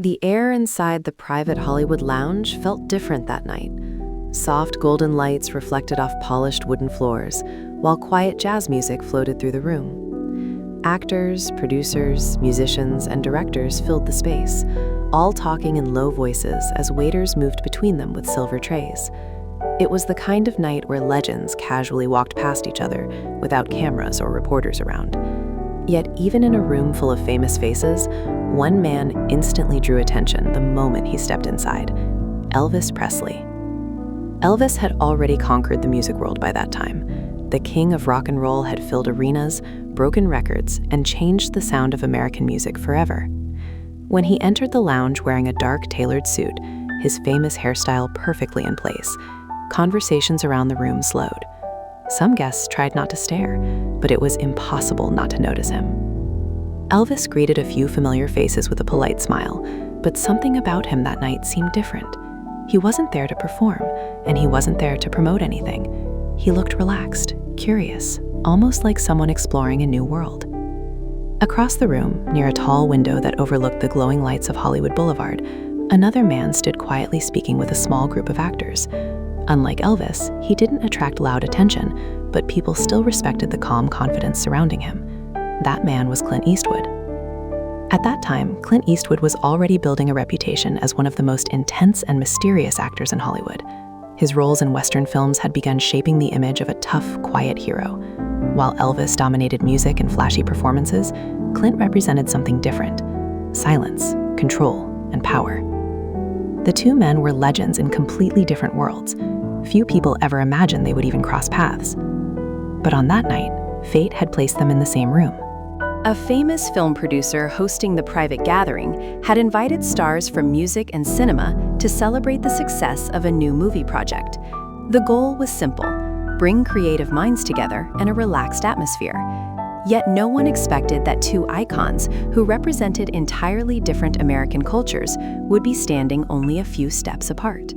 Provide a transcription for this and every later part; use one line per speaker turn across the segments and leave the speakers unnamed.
The air inside the private Hollywood lounge felt different that night. Soft golden lights reflected off polished wooden floors, while quiet jazz music floated through the room. Actors, producers, musicians, and directors filled the space, all talking in low voices as waiters moved between them with silver trays. It was the kind of night where legends casually walked past each other without cameras or reporters around. Yet even in a room full of famous faces, one man instantly drew attention the moment he stepped inside: Elvis Presley. Elvis had already conquered the music world by that time. The king of rock and roll had filled arenas, broken records, and changed the sound of American music forever. When he entered the lounge wearing a dark tailored suit, his famous hairstyle perfectly in place, conversations around the room slowed. Some guests tried not to stare, but it was impossible not to notice him. Elvis greeted a few familiar faces with a polite smile, but something about him that night seemed different. He wasn't there to perform, and he wasn't there to promote anything. He looked relaxed, curious, almost like someone exploring a new world. Across the room, near a tall window that overlooked the glowing lights of Hollywood Boulevard, another man stood quietly speaking with a small group of actors. Unlike Elvis, he didn't attract loud attention, but people still respected the calm confidence surrounding him. That man was Clint Eastwood. At that time, Clint Eastwood was already building a reputation as one of the most intense and mysterious actors in Hollywood. His roles in Western films had begun shaping the image of a tough, quiet hero. While Elvis dominated music and flashy performances, Clint represented something different: silence, control, and power. The two men were legends in completely different worlds. Few people ever imagined they would even cross paths. But on that night, fate had placed them in the same room. A famous film producer hosting the private gathering had invited stars from music and cinema to celebrate the success of a new movie project. The goal was simple: bring creative minds together in a relaxed atmosphere. Yet no one expected that two icons who represented entirely different American cultures would be standing only a few steps apart.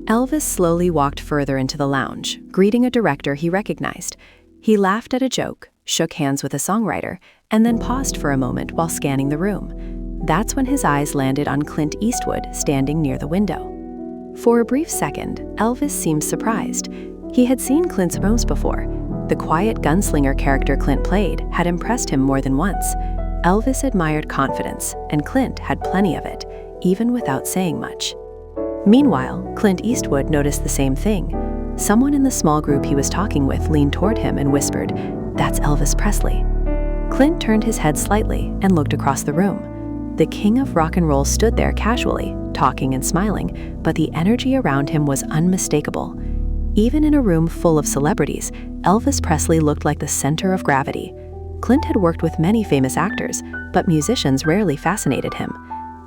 Elvis slowly walked further into the lounge, greeting a director he recognized. He laughed at a joke, shook hands with a songwriter, and then paused for a moment while scanning the room. That's when his eyes landed on Clint Eastwood standing near the window. For a brief second, Elvis seemed surprised. He had seen Clint's films before. The quiet gunslinger character Clint played had impressed him more than once. Elvis admired confidence, and Clint had plenty of it, even without saying much. Meanwhile, Clint Eastwood noticed the same thing. Someone in the small group he was talking with leaned toward him and whispered, "That's Elvis Presley." Clint turned his head slightly and looked across the room. The king of rock and roll stood there casually, talking and smiling, but the energy around him was unmistakable. Even in a room full of celebrities, Elvis Presley looked like the center of gravity. Clint had worked with many famous actors, but musicians rarely fascinated him.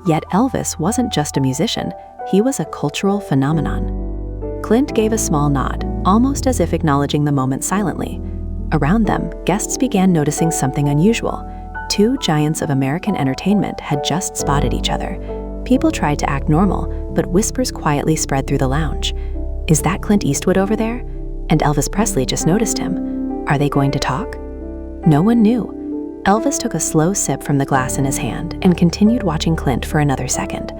Yet Elvis wasn't just a musician, he was a cultural phenomenon. Clint gave a small nod, almost as if acknowledging the moment silently. Around them, guests began noticing something unusual. Two giants of American entertainment had just spotted each other. People tried to act normal, but whispers quietly spread through the lounge. "Is that Clint Eastwood over there? And Elvis Presley just noticed him. Are they going to talk?" No one knew. Elvis took a slow sip from the glass in his hand and continued watching Clint for another second.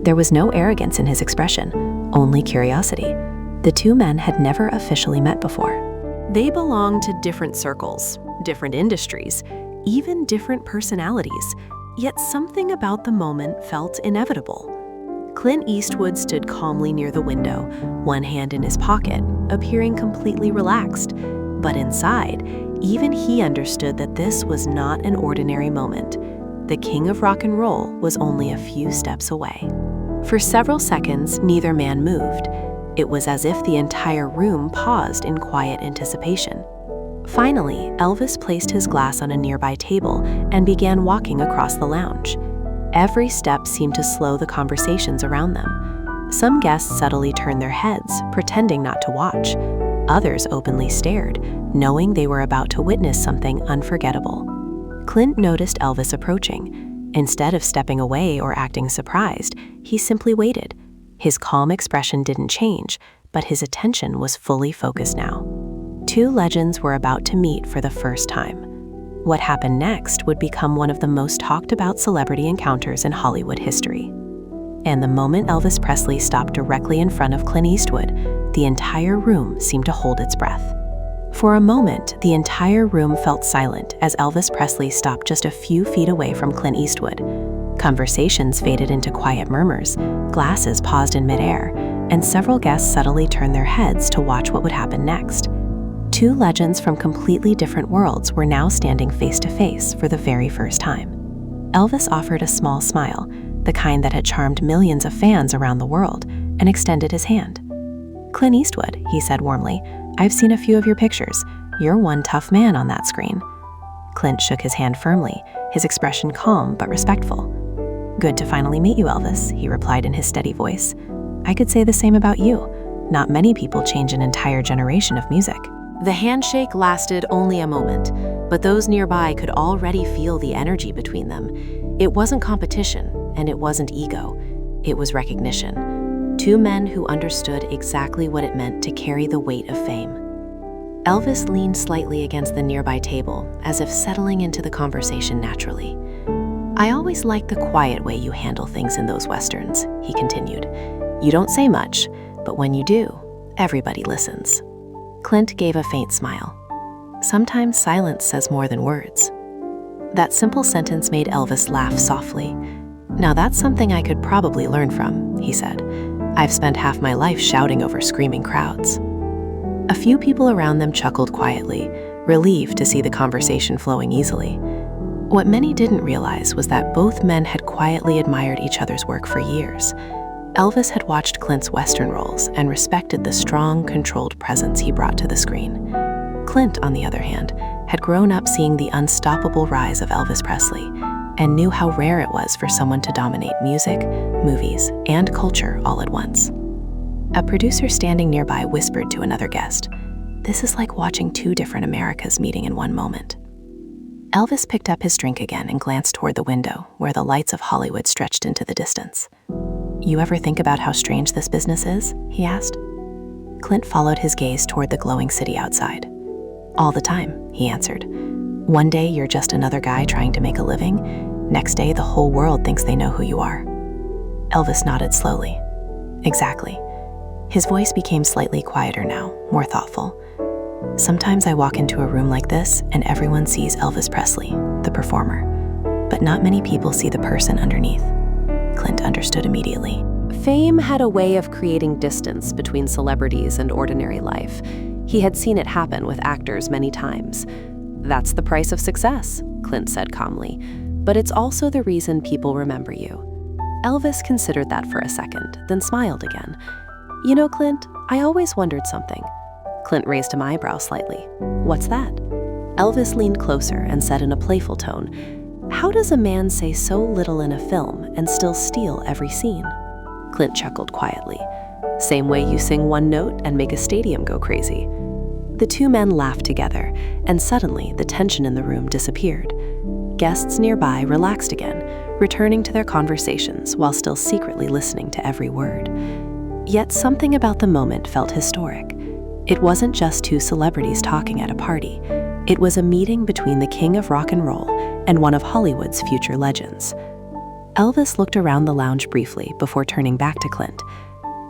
There was no arrogance in his expression, only curiosity. The two men had never officially met before. They belonged to different circles, different industries, even different personalities, yet something about the moment felt inevitable. Clint Eastwood stood calmly near the window, one hand in his pocket, appearing completely relaxed. But inside, even he understood that this was not an ordinary moment. The king of rock and roll was only a few steps away. For several seconds, neither man moved. It was as if the entire room paused in quiet anticipation. Finally, Elvis placed his glass on a nearby table and began walking across the lounge. Every step seemed to slow the conversations around them. Some guests subtly turned their heads, pretending not to watch. Others openly stared, knowing they were about to witness something unforgettable. Clint noticed Elvis approaching. Instead of stepping away or acting surprised, he simply waited. His calm expression didn't change, but his attention was fully focused now. Two legends were about to meet for the first time. What happened next would become one of the most talked about celebrity encounters in Hollywood history. And the moment Elvis Presley stopped directly in front of Clint Eastwood, the entire room seemed to hold its breath. For a moment, the entire room felt silent as Elvis Presley stopped just a few feet away from Clint Eastwood. Conversations faded into quiet murmurs, glasses paused in midair, and several guests subtly turned their heads to watch what would happen next. Two legends from completely different worlds were now standing face to face for the very first time. Elvis offered a small smile, the kind that had charmed millions of fans around the world, and extended his hand. "Clint Eastwood," he said warmly, "I've seen a few of your pictures. You're one tough man on that screen." Clint shook his hand firmly, his expression calm but respectful. "Good to finally meet you, Elvis," he replied in his steady voice. "I could say the same about you. Not many people change an entire generation of music." The handshake lasted only a moment, but those nearby could already feel the energy between them. It wasn't competition, and it wasn't ego. It was recognition. Two men who understood exactly what it meant to carry the weight of fame. Elvis leaned slightly against the nearby table, as if settling into the conversation naturally. "I always like the quiet way you handle things in those westerns," he continued. "You don't say much, but when you do, everybody listens." Clint gave a faint smile. Sometimes silence says more than words. That simple sentence made Elvis laugh softly. "Now that's something I could probably learn from," he said. "I've spent half my life shouting over screaming crowds." A few people around them chuckled quietly, relieved to see the conversation flowing easily. What many didn't realize was that both men had quietly admired each other's work for years. Elvis had watched Clint's Western roles and respected the strong, controlled presence he brought to the screen. Clint, on the other hand, had grown up seeing the unstoppable rise of Elvis Presley and knew how rare it was for someone to dominate music, movies, and culture all at once. A producer standing nearby whispered to another guest, "This is like watching two different Americas meeting in one moment." Elvis picked up his drink again and glanced toward the window, where the lights of Hollywood stretched into the distance. "You ever think about how strange this business is?" he asked. Clint followed his gaze toward the glowing city outside. "All the time," he answered. "One day you're just another guy trying to make a living. Next day the whole world thinks they know who you are." Elvis nodded slowly. "Exactly." His voice became slightly quieter now, more thoughtful. "Sometimes I walk into a room like this and everyone sees Elvis Presley, the performer. But not many people see the person underneath." Clint understood immediately. Fame had a way of creating distance between celebrities and ordinary life. He had seen it happen with actors many times. "That's the price of success," Clint said calmly, "but it's also the reason people remember you." Elvis considered that for a second, then smiled again. "You know, Clint, I always wondered something." Clint raised an eyebrow slightly. "What's that?" Elvis leaned closer and said in a playful tone, "How does a man say so little in a film and still steal every scene?" Clint chuckled quietly. "Same way you sing one note and make a stadium go crazy." The two men laughed together, and suddenly the tension in the room disappeared. Guests nearby relaxed again, returning to their conversations while still secretly listening to every word. Yet something about the moment felt historic. It wasn't just two celebrities talking at a party. It was a meeting between the king of rock and roll and one of Hollywood's future legends. Elvis looked around the lounge briefly before turning back to Clint.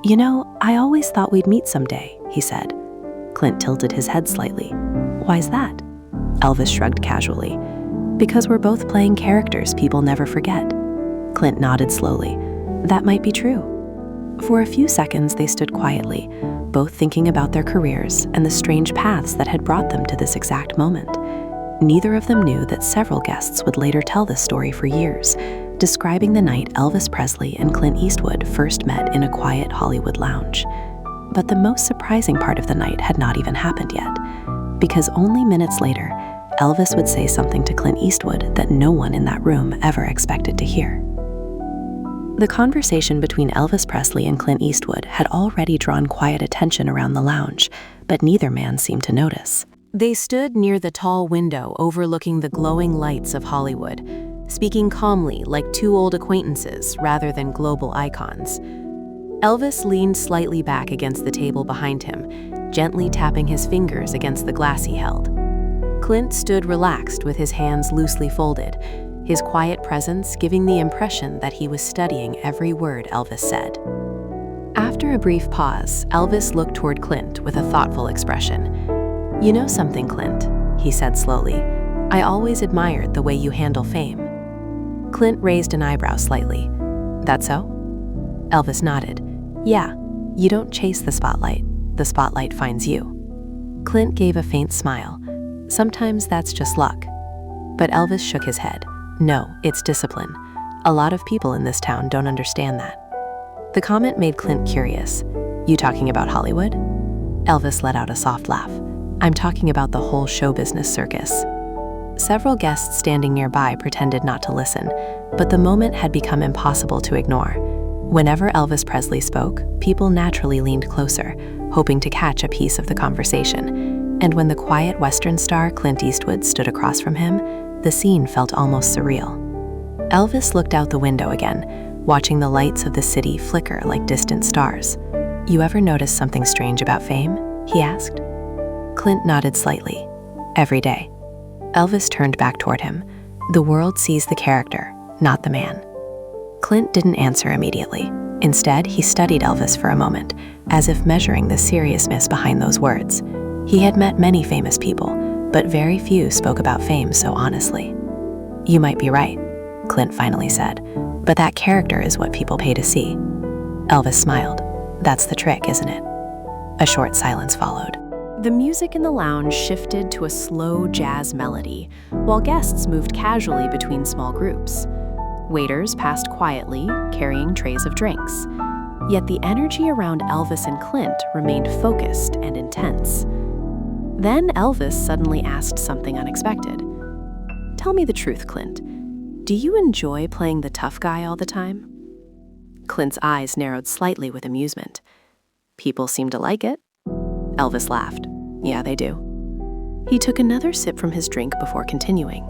"You know, I always thought we'd meet someday," he said. Clint tilted his head slightly. "Why's that?" Elvis shrugged casually. "Because we're both playing characters people never forget." Clint nodded slowly. "That might be true." For a few seconds they stood quietly, both thinking about their careers and the strange paths that had brought them to this exact moment. Neither of them knew that several guests would later tell this story for years, describing the night Elvis Presley and Clint Eastwood first met in a quiet Hollywood lounge. But the most surprising part of the night had not even happened yet, because only minutes later, Elvis would say something to Clint Eastwood that no one in that room ever expected to hear. The conversation between Elvis Presley and Clint Eastwood had already drawn quiet attention around the lounge, but neither man seemed to notice. They stood near the tall window overlooking the glowing lights of Hollywood, speaking calmly like two old acquaintances rather than global icons. Elvis leaned slightly back against the table behind him, gently tapping his fingers against the glass he held. Clint stood relaxed with his hands loosely folded. his quiet presence giving the impression that he was studying every word Elvis said. After a brief pause, Elvis looked toward Clint with a thoughtful expression. "You know something, Clint," he said slowly. "I always admired the way you handle fame." Clint raised an eyebrow slightly. "That so?" Elvis nodded. "Yeah, you don't chase the spotlight finds you." Clint gave a faint smile. "Sometimes that's just luck." But Elvis shook his head. "No, it's discipline. A lot of people in this town don't understand that." The comment made Clint curious. "You talking about Hollywood?" Elvis let out a soft laugh. "I'm talking about the whole show business circus." Several guests standing nearby pretended not to listen, but the moment had become impossible to ignore. Whenever Elvis Presley spoke, people naturally leaned closer, hoping to catch a piece of the conversation. And when the quiet Western star Clint Eastwood stood across from him, the scene felt almost surreal. Elvis looked out the window again, watching the lights of the city flicker like distant stars. "You ever notice something strange about fame?" he asked. Clint nodded slightly. "Every day." Elvis turned back toward him. "The world sees the character, not the man." Clint didn't answer immediately. Instead, he studied Elvis for a moment, as if measuring the seriousness behind those words. He had met many famous people, but very few spoke about fame so honestly. "You might be right," Clint finally said, "but that character is what people pay to see." Elvis smiled. "That's the trick, isn't it?" A short silence followed. The music in the lounge shifted to a slow jazz melody, while guests moved casually between small groups. Waiters passed quietly, carrying trays of drinks. Yet the energy around Elvis and Clint remained focused and intense. Then Elvis suddenly asked something unexpected. "Tell me the truth, Clint. Do you enjoy playing the tough guy all the time?" Clint's eyes narrowed slightly with amusement. "People seem to like it." Elvis laughed. "Yeah, they do." He took another sip from his drink before continuing.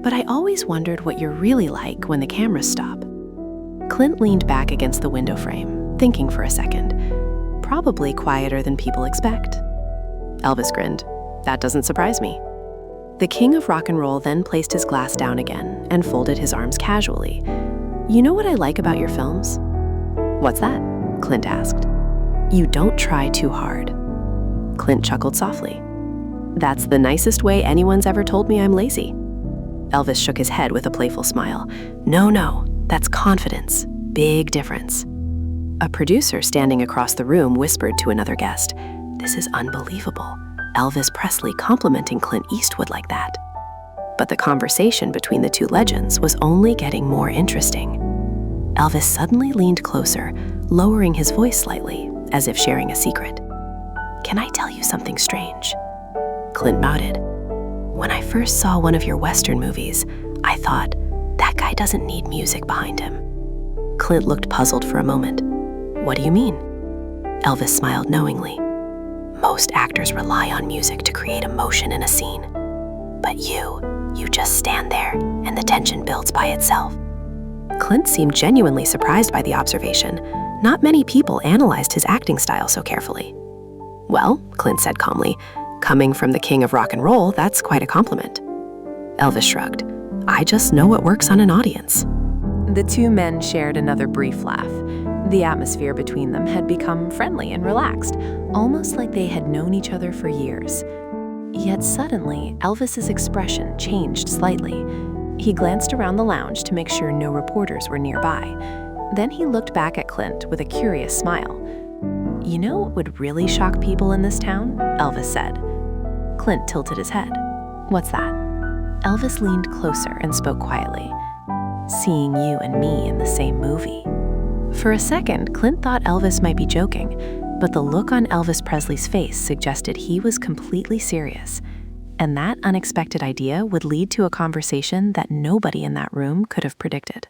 "But I always wondered what you're really like when the cameras stop." Clint leaned back against the window frame, thinking for a second. "Probably quieter than people expect." Elvis grinned. "That doesn't surprise me." The king of rock and roll then placed his glass down again and folded his arms casually. "You know what I like about your films?" "What's that?" Clint asked. "You don't try too hard." Clint chuckled softly. "That's the nicest way anyone's ever told me I'm lazy." Elvis shook his head with a playful smile. No, that's confidence. Big difference." A producer standing across the room whispered to another guest, "This is unbelievable. Elvis Presley complimenting Clint Eastwood like that." But the conversation between the two legends was only getting more interesting. Elvis suddenly leaned closer, lowering his voice slightly, as if sharing a secret. "Can I tell you something strange?" Clint nodded. "When I first saw one of your Western movies, I thought, that guy doesn't need music behind him." Clint looked puzzled for a moment. "What do you mean?" Elvis smiled knowingly. "Most actors rely on music to create emotion in a scene. But you just stand there, and the tension builds by itself." Clint seemed genuinely surprised by the observation. Not many people analyzed his acting style so carefully. "Well," Clint said calmly, "coming from the king of rock and roll, that's quite a compliment." Elvis shrugged. "I just know what works on an audience." The two men shared another brief laugh. The atmosphere between them had become friendly and relaxed, almost like they had known each other for years. Yet suddenly, Elvis's expression changed slightly. He glanced around the lounge to make sure no reporters were nearby. Then he looked back at Clint with a curious smile. "You know what would really shock people in this town?" Elvis said. Clint tilted his head. "What's that?" Elvis leaned closer and spoke quietly. "Seeing you and me in the same movie." For a second, Clint thought Elvis might be joking, but the look on Elvis Presley's face suggested he was completely serious. And that unexpected idea would lead to a conversation that nobody in that room could have predicted.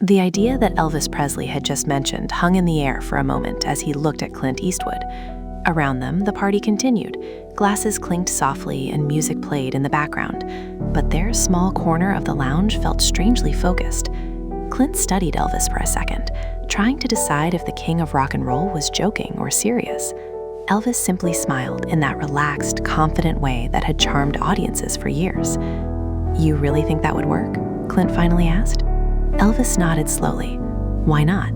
The idea that Elvis Presley had just mentioned hung in the air for a moment as he looked at Clint Eastwood. Around them, the party continued. Glasses clinked softly and music played in the background, but their small corner of the lounge felt strangely focused. Clint studied Elvis for a second, trying to decide if the king of rock and roll was joking or serious. Elvis simply smiled in that relaxed, confident way that had charmed audiences for years. "You really think that would work?" Clint finally asked. Elvis nodded slowly. Why not?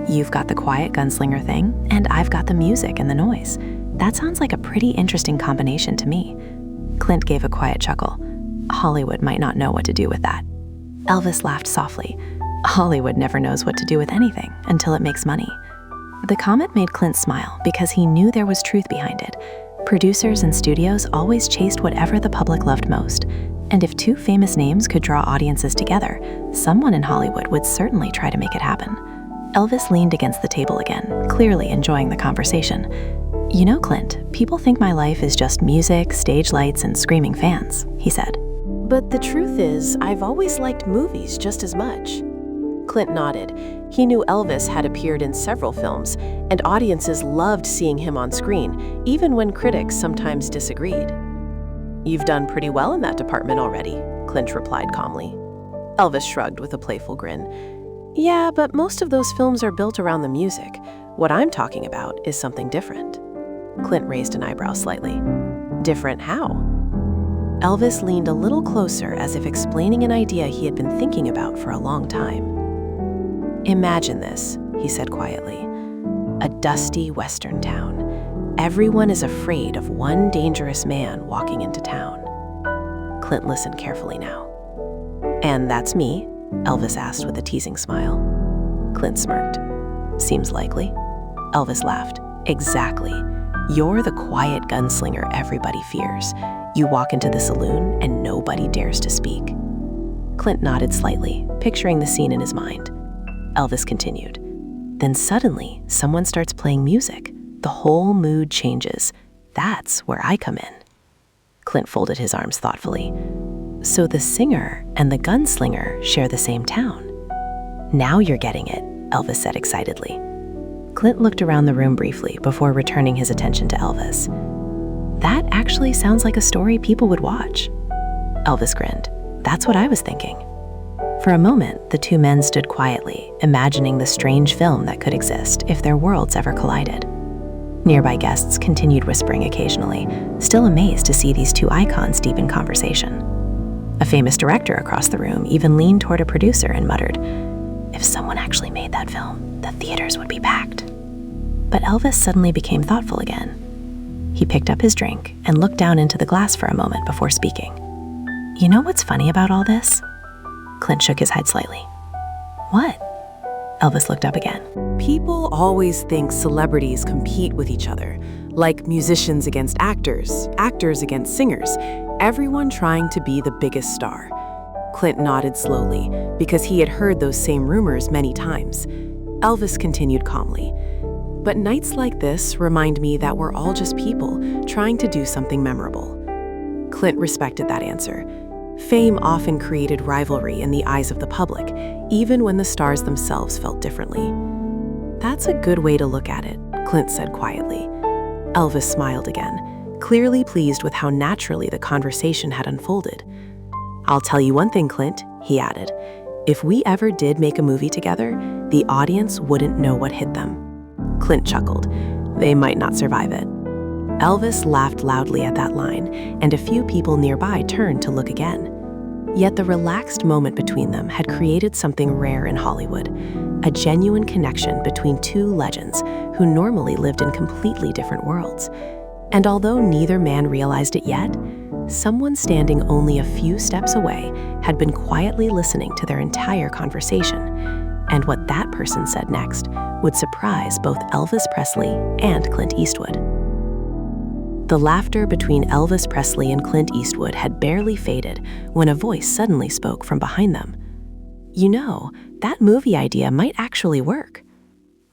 You've got the quiet gunslinger thing, and I've got the music and the noise. That sounds like a pretty interesting combination to me. Clint gave a quiet chuckle. Hollywood might not know what to do with that. Elvis laughed softly. Hollywood never knows what to do with anything until it makes money. The comment made Clint smile because he knew there was truth behind it. Producers and studios always chased whatever the public loved most. And if two famous names could draw audiences together, someone in Hollywood would certainly try to make it happen. Elvis leaned against the table again, clearly enjoying the conversation. You know, Clint, people think my life is just music, stage lights, and screaming fans, he said.
But the truth is, I've always liked movies just as much. Clint nodded. He knew Elvis had appeared in several films, and audiences loved seeing him on screen, even when critics sometimes disagreed. You've done pretty well in that department already, Clint replied calmly. Elvis shrugged with a playful grin. Yeah, but most of those films are built around the music. What I'm talking about is something different. Clint raised an eyebrow slightly. Different how? Elvis leaned a little closer as if explaining an idea he had been thinking about for a long time. Imagine this, he said quietly. A dusty western town. Everyone is afraid of one dangerous man walking into town. Clint listened carefully now. And that's me? Elvis asked with a teasing smile. Clint smirked. Seems likely. Elvis laughed. Exactly. You're the quiet gunslinger everybody fears. You walk into the saloon and nobody dares to speak. Clint nodded slightly, picturing the scene in his mind. Elvis continued. Then suddenly, someone starts playing music. The whole mood changes. That's where I come in. Clint folded his arms thoughtfully. So the singer and the gunslinger share the same town. Now you're getting it, Elvis said excitedly. Clint looked around the room briefly before returning his attention to Elvis. That actually sounds like a story people would watch. Elvis grinned. That's what I was thinking. For a moment, the two men stood quietly, imagining the strange film that could exist if their worlds ever collided. Nearby guests continued whispering occasionally, still amazed to see these two icons deep in conversation. A famous director across the room even leaned toward a producer and muttered, "If someone actually made that film, the theaters would be packed." But Elvis suddenly became thoughtful again. He picked up his drink and looked down into the glass for a moment before speaking. You know what's funny about all this? Clint shook his head slightly. What? Elvis looked up again. People always think celebrities compete with each other, like musicians against actors, actors against singers, everyone trying to be the biggest star. Clint nodded slowly, because he had heard those same rumors many times. Elvis continued calmly. But nights like this remind me that we're all just people trying to do something memorable. Clint respected that answer. Fame often created rivalry in the eyes of the public, even when the stars themselves felt differently. That's a good way to look at it, Clint said quietly. Elvis smiled again, clearly pleased with how naturally the conversation had unfolded. I'll tell you one thing, Clint, he added. If we ever did make a movie together, the audience wouldn't know what hit them. Clint chuckled. They might not survive it. Elvis laughed loudly at that line, and a few people nearby turned to look again. Yet the relaxed moment between them had created something rare in Hollywood, a genuine connection between two legends who normally lived in completely different worlds. And although neither man realized it yet, someone standing only a few steps away had been quietly listening to their entire conversation. And what that person said next would surprise both Elvis Presley and Clint Eastwood. The laughter between Elvis Presley and Clint Eastwood had barely faded when a voice suddenly spoke from behind them. You know, that movie idea might actually work.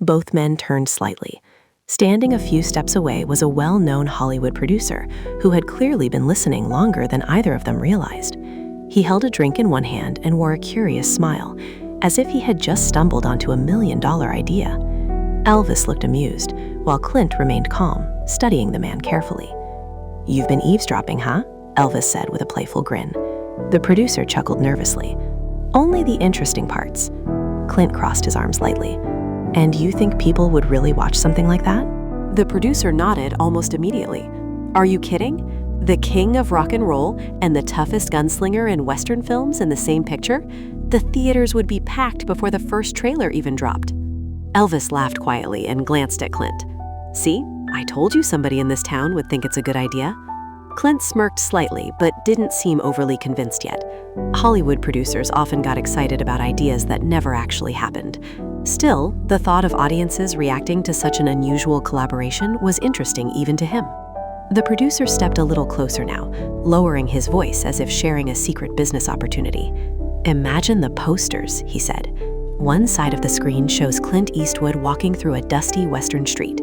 Both men turned slightly. Standing a few steps away was a well-known Hollywood producer who had clearly been listening longer than either of them realized. He held a drink in one hand and wore a curious smile, as if he had just stumbled onto $1 million idea. Elvis looked amused, while Clint remained calm, studying the man carefully. You've been eavesdropping, huh? Elvis said with a playful grin. The producer chuckled nervously. Only the interesting parts. Clint crossed his arms lightly. And you think people would really watch something like that? The producer nodded almost immediately. Are you kidding? The king of rock and roll and the toughest gunslinger in Western films in the same picture? The theaters would be packed before the first trailer even dropped. Elvis laughed quietly and glanced at Clint. "See, I told you somebody in this town would think it's a good idea." Clint smirked slightly, but didn't seem overly convinced yet. Hollywood producers often got excited about ideas that never actually happened. Still, the thought of audiences reacting to such an unusual collaboration was interesting even to him. The producer stepped a little closer now, lowering his voice as if sharing a secret business opportunity. "Imagine the posters," he said. One side of the screen shows Clint Eastwood walking through a dusty western street.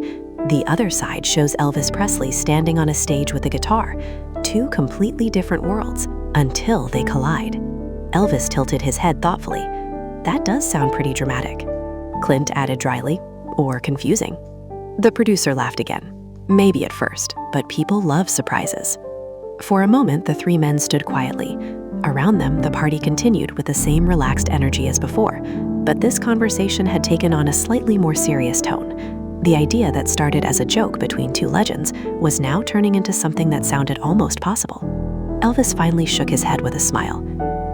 The other side shows Elvis Presley standing on a stage with a guitar. Two completely different worlds, until they collide. Elvis tilted his head thoughtfully. "That does sound pretty dramatic." Clint added dryly, "Or confusing." The producer laughed again. "Maybe at first, but people love surprises." For a moment, the three men stood quietly. Around them, the party continued with the same relaxed energy as before, but this conversation had taken on a slightly more serious tone. The idea that started as a joke between two legends was now turning into something that sounded almost possible. Elvis finally shook his head with a smile.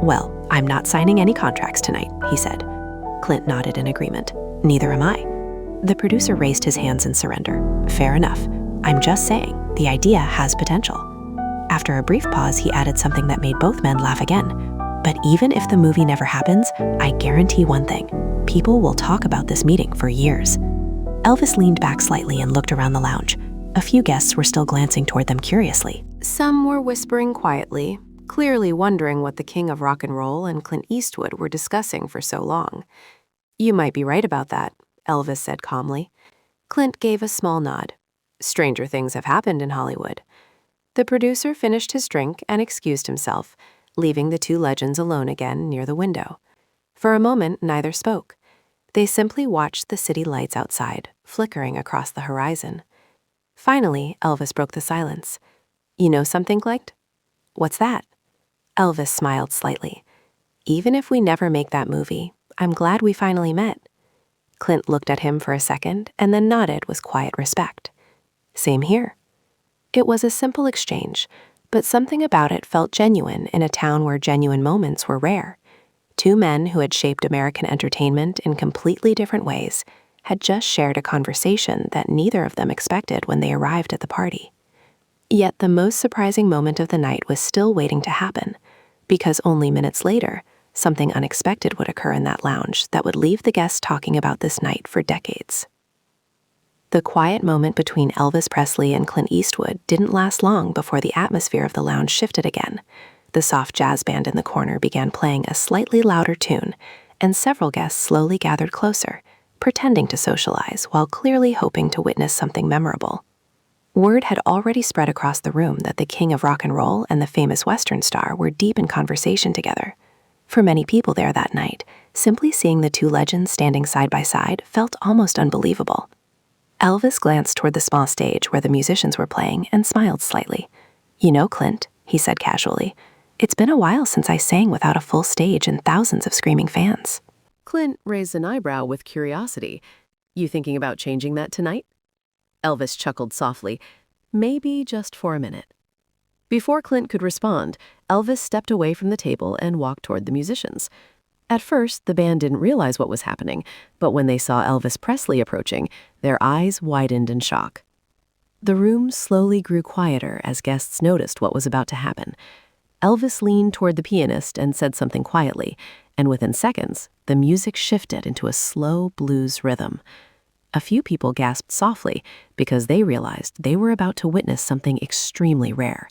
"Well, I'm not signing any contracts tonight," he said. Clint nodded in agreement. "Neither am I." The producer raised his hands in surrender. "Fair enough. I'm just saying, the idea has potential." After a brief pause, he added something that made both men laugh again. "But even if the movie never happens, I guarantee one thing. People will talk about this meeting for years." Elvis leaned back slightly and looked around the lounge. A few guests were still glancing toward them curiously. Some were whispering quietly, clearly wondering what the king of rock and roll and Clint Eastwood were discussing for so long. "You might be right about that," Elvis said calmly. Clint gave a small nod. "Stranger things have happened in Hollywood." The producer finished his drink and excused himself, leaving the two legends alone again near the window. For a moment, neither spoke. They simply watched the city lights outside, flickering across the horizon. Finally, Elvis broke the silence. "You know something, Clint?" "What's that?" Elvis smiled slightly. "Even if we never make that movie, I'm glad we finally met." Clint looked at him for a second and then nodded with quiet respect. "Same here." It was a simple exchange, but something about it felt genuine in a town where genuine moments were rare. Two men who had shaped American entertainment in completely different ways had just shared a conversation that neither of them expected when they arrived at the party. Yet the most surprising moment of the night was still waiting to happen, because only minutes later, something unexpected would occur in that lounge that would leave the guests talking about this night for decades. The quiet moment between Elvis Presley and Clint Eastwood didn't last long before the atmosphere of the lounge shifted again. The soft jazz band in the corner began playing a slightly louder tune, and several guests slowly gathered closer, pretending to socialize while clearly hoping to witness something memorable. Word had already spread across the room that the king of rock and roll and the famous Western star were deep in conversation together. For many people there that night, simply seeing the two legends standing side by side felt almost unbelievable. Elvis glanced toward the small stage where the musicians were playing and smiled slightly. "You know, Clint," he said casually, "it's been a while since I sang without a full stage and thousands of screaming fans."
Clint raised an eyebrow with curiosity. "You thinking about changing that tonight?" Elvis chuckled softly, "Maybe just for a minute." Before Clint could respond, Elvis stepped away from the table and walked toward the musicians. At first, the band didn't realize what was happening, but when they saw Elvis Presley approaching, their eyes widened in shock. The room slowly grew quieter as guests noticed what was about to happen. Elvis leaned toward the pianist and said something quietly, and within seconds, the music shifted into a slow blues rhythm. A few people gasped softly because they realized they were about to witness something extremely rare.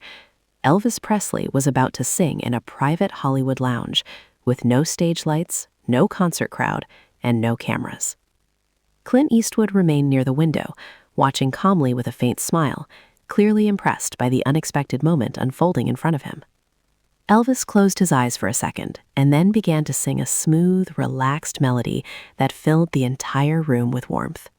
Elvis Presley was about to sing in a private Hollywood lounge, with no stage lights, no concert crowd, and no cameras. Clint Eastwood remained near the window, watching calmly with a faint smile, clearly impressed by the unexpected moment unfolding in front of him. Elvis closed his eyes for a second and then began to sing a smooth, relaxed melody that filled the entire room with warmth.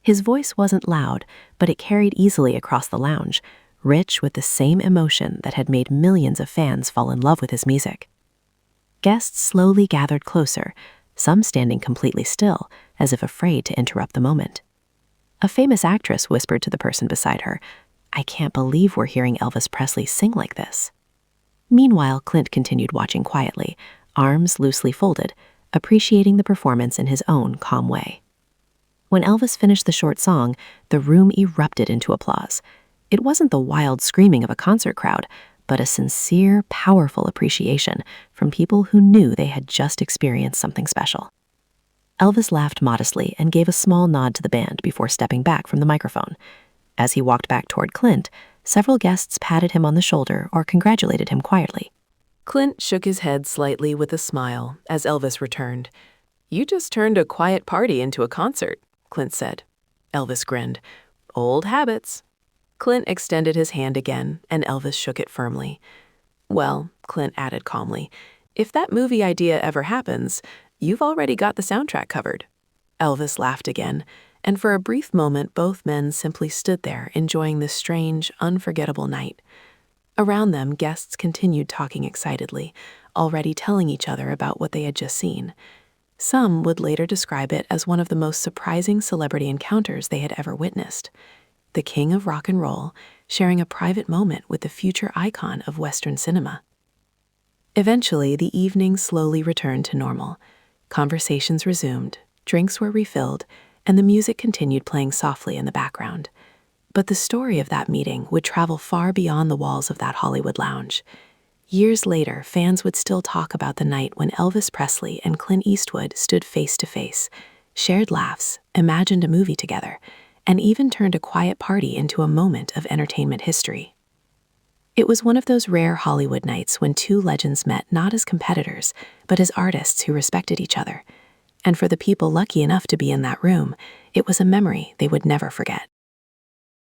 His voice wasn't loud, but it carried easily across the lounge, rich with the same emotion that had made millions of fans fall in love with his music. Guests slowly gathered closer, some standing completely still, as if afraid to interrupt the moment. A famous actress whispered to the person beside her,
I can't believe we're hearing Elvis Presley sing like this." Meanwhile, Clint continued watching quietly, arms loosely folded, appreciating the performance in his own calm way. When Elvis finished the short song, the room erupted into applause. It wasn't the wild screaming of a concert crowd, but a sincere, powerful appreciation from people who knew they had just experienced something special. Elvis laughed modestly and gave a small nod to the band before stepping back from the microphone. As he walked back toward Clint, several guests patted him on the shoulder or congratulated him quietly.
Clint shook his head slightly with a smile as Elvis returned. "You just turned a quiet party into a concert," Clint said. Elvis grinned. "Old habits." Clint extended his hand again, and Elvis shook it firmly. "Well," Clint added calmly, "if that movie idea ever happens, you've already got the soundtrack covered." Elvis laughed again, and for a brief moment both men simply stood there enjoying this strange, unforgettable night. Around them, guests continued talking excitedly, already telling each other about what they had just seen. Some would later describe it as one of the most surprising celebrity encounters they had ever witnessed. The king of rock and roll sharing a private moment with the future icon of Western cinema. Eventually, the evening slowly returned to normal. Conversations resumed, drinks were refilled, and the music continued playing softly in the background. But the story of that meeting would travel far beyond the walls of that Hollywood lounge. Years later, fans would still talk about the night when Elvis Presley and Clint Eastwood stood face to face, shared laughs, imagined a movie together, and even turned a quiet party into a moment of entertainment history. It was one of those rare Hollywood nights when two legends met not as competitors, but as artists who respected each other. And for the people lucky enough to be in that room, it was a memory they would never forget.